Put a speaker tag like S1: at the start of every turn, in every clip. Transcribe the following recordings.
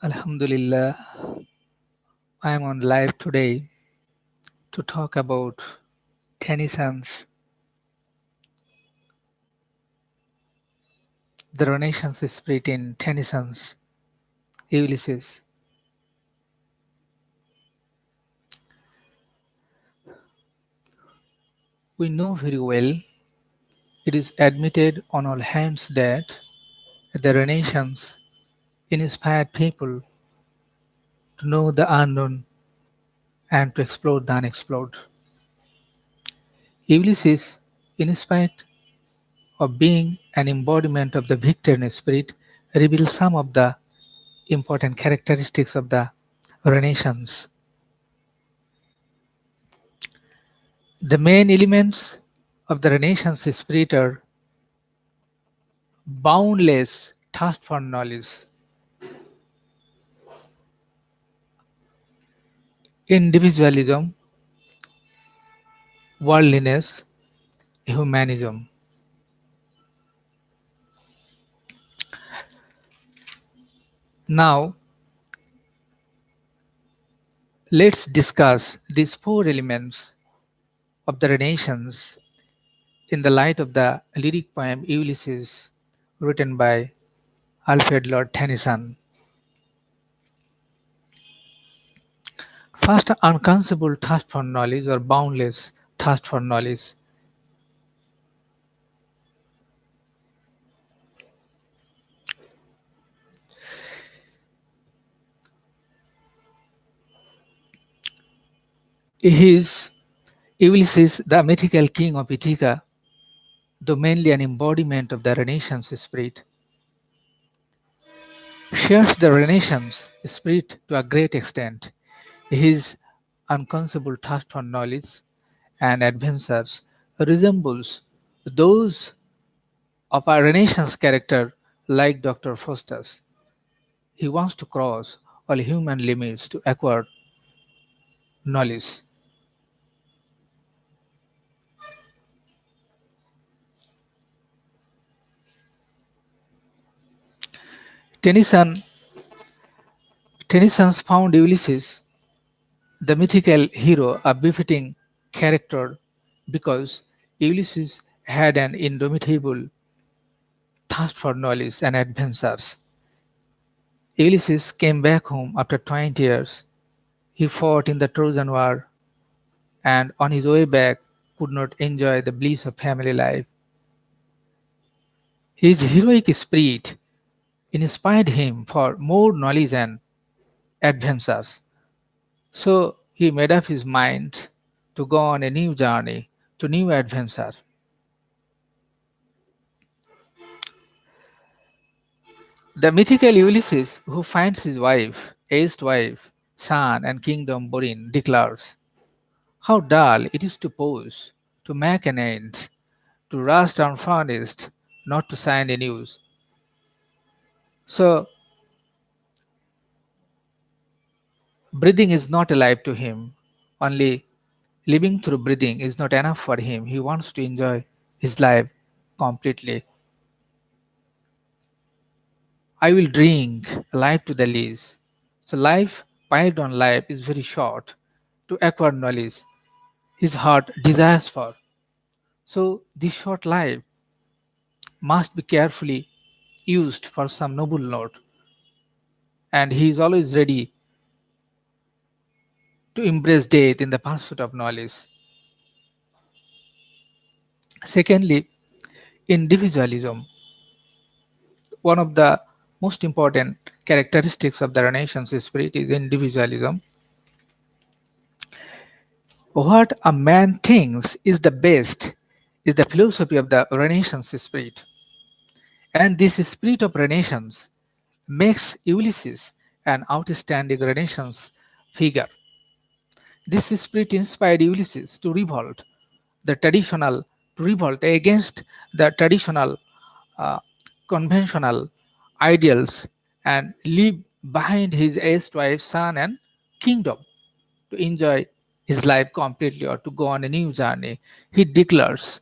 S1: Alhamdulillah, I am on live today to talk about Tennyson's the Renaissance spirit in Tennyson's Ulysses. We know very well it is admitted on all hands that the Renaissance inspired people to know the unknown and to explore the unexplored. Ulysses, in spite of being an embodiment of the Victorian spirit, reveals some of the important characteristics of the Renaissance. The main elements of the Renaissance spirit are boundless thirst for knowledge, individualism, worldliness, humanism. Now, let's discuss these four elements of the Renaissance in the light of the lyric poem Ulysses, written by Alfred Lord Tennyson. First, unconceivable thirst for knowledge or boundless thirst for knowledge. His Ulysses, the mythical king of Ithaca, though mainly an embodiment of the Renaissance spirit, shares the Renaissance spirit to a great extent. His unconceivable thirst for knowledge and adventures resembles those of a Renaissance character like Dr. Faustus. He wants to cross all human limits to acquire knowledge. Tennyson, Tennyson's found Ulysses, the mythical hero, a befitting character because Ulysses had an indomitable thirst for knowledge and adventures. Ulysses came back home after 20 years. He fought in the Trojan War and on his way back could not enjoy the bliss of family life. His heroic spirit inspired him for more knowledge and adventures. So he made up his mind to go on a new journey to new adventure. The mythical Ulysses, who finds his wife, aged wife, son, and kingdom born, declares, "How dull it is to pause, to make an end, to rust unfurnished, not to sign a news." So, breathing is not alive to him. Only living through breathing is not enough for him. He wants to enjoy his life completely. I will drink life to the lees. So, life piled on life is very short. To acquire knowledge, his heart desires for. So, this short life must be carefully used for some noble note, and he is always ready to embrace death in the pursuit of knowledge. Secondly, individualism. One of the most important characteristics of the Renaissance spirit is individualism. What a man thinks is the best is the philosophy of the Renaissance spirit. And this spirit of Renaissance makes Ulysses an outstanding Renaissance figure. This spirit inspired Ulysses the traditional, to revolt against the traditional, uh, conventional ideals and leave behind his aged wife, son, and kingdom to enjoy his life completely or to go on a new journey. He declares,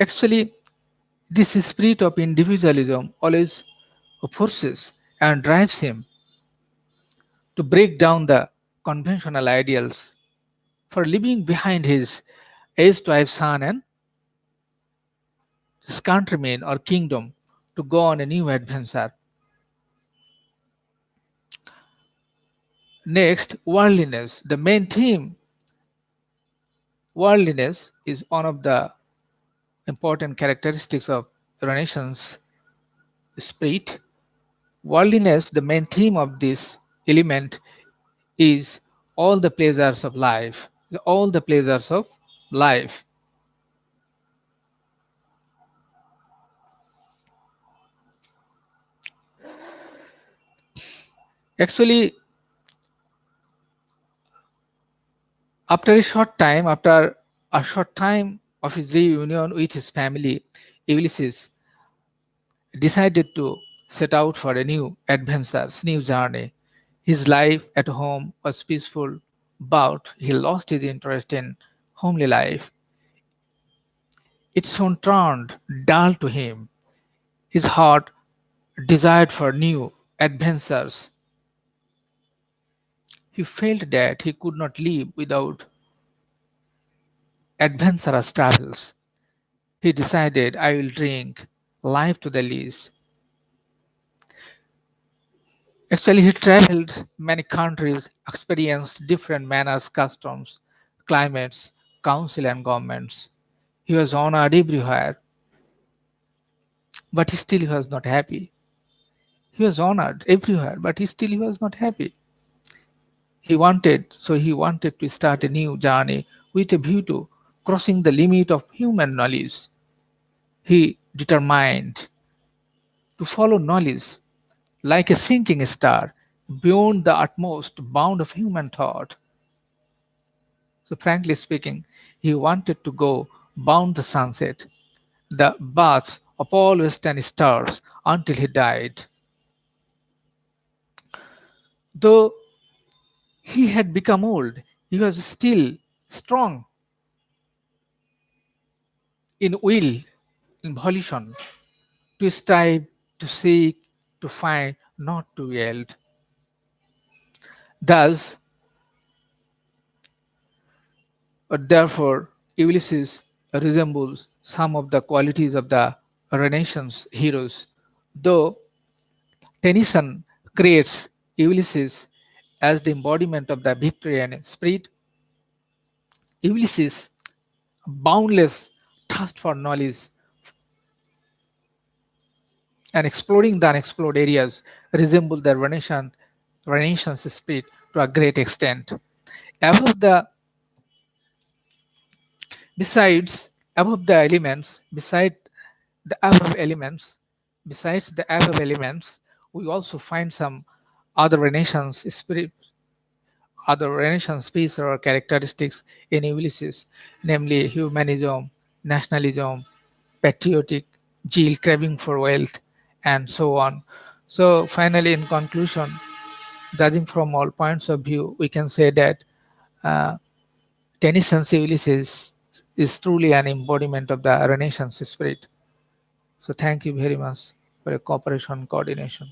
S1: Actually, this spirit of individualism always forces and drives him to break down the conventional ideals for leaving behind his aged-wife son and his countrymen or kingdom to go on a new adventure. Next, worldliness. The main theme, worldliness, is one of the important characteristics of Renaissance spirit. Worldliness, the main theme of this element, is all the pleasures of life. All the pleasures of life. Actually, after a short time of his reunion with his family, Ulysses decided to set out for a new adventure, new journey. His life at home was peaceful, but he lost his interest in homely life. It soon turned dull to him. His heart desired for new adventures. He felt that he could not live without adventurous travels. He decided, I will drink life to the least. Actually, he traveled many countries, experienced different manners, customs, climates, council, and governments. He was honored everywhere, but still he was not happy. He was honored everywhere, but he was not happy. He wanted to start a new journey with a view to crossing the limit of human knowledge. He determined to follow knowledge like a sinking star beyond the utmost bound of human thought. So, frankly speaking, he wanted to go beyond the sunset, the baths of all western stars until he died. Though he had become old, he was still strong in will, in volition, to strive, to seek, to find, not to yield. Thus, therefore, Ulysses resembles some of the qualities of the Renaissance heroes, though Tennyson creates Ulysses as the embodiment of the Victorian spirit. Ulysses' boundless thirst for knowledge and exploring the unexplored areas resemble the Renaissance spirit to a great extent. Above the above the elements, the above elements, besides the above elements, we also find some other Renaissance spirit, other Renaissance species or characteristics in Ulysses, namely humanism, nationalism, patriotic, zeal, craving for wealth, and so on. So, finally, in conclusion, judging from all points of view, we can say that uh, Tennyson's Ulysses is truly an embodiment of the Renaissance spirit. So, thank you very much for your cooperation coordination.